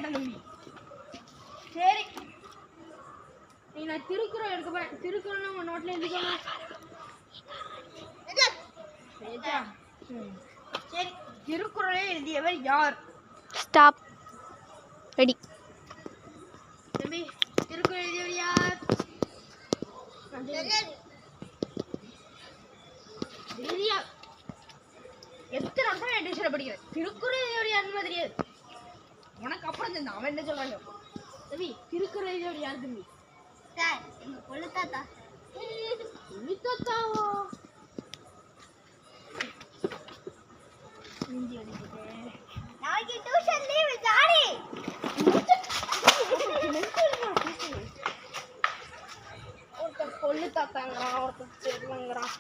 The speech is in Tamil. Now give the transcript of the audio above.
மாட்டேன் தம்பி. சரி நீ நான் திருக்குறள் எடுக்க போறேன். திருக்குறள் உங்க நோட்ல எழுதிக்கோங்க. சரி திருக்குறளை எழுதியவர் யார்? ஸ்டாப். ரெடி. தம்பி திருக்குறள் எழுதியவர் யார்? எத்தனை வருஷம் எடிஷன் படிக்கிறேன். திருக்குறள் எழுதியவர் யாருன்னு தெரியாது. உனக்கு அப்புறம் தெரியும் அவன் என்ன சொல்றாங்க. தம்பி திருக்குறள் எழுதியவர் யார் தம்பி? சார் எங்க கொள்ளு தாத்தா. கொள்ளு தாத்தாவா? நாளைக்கு டியூஷன் லீவ் ஜாலி. ஒருத்தர் கொள்ளு தாத்தாங்கிறான், ஒருத்தர் செல்வங்கிறான்.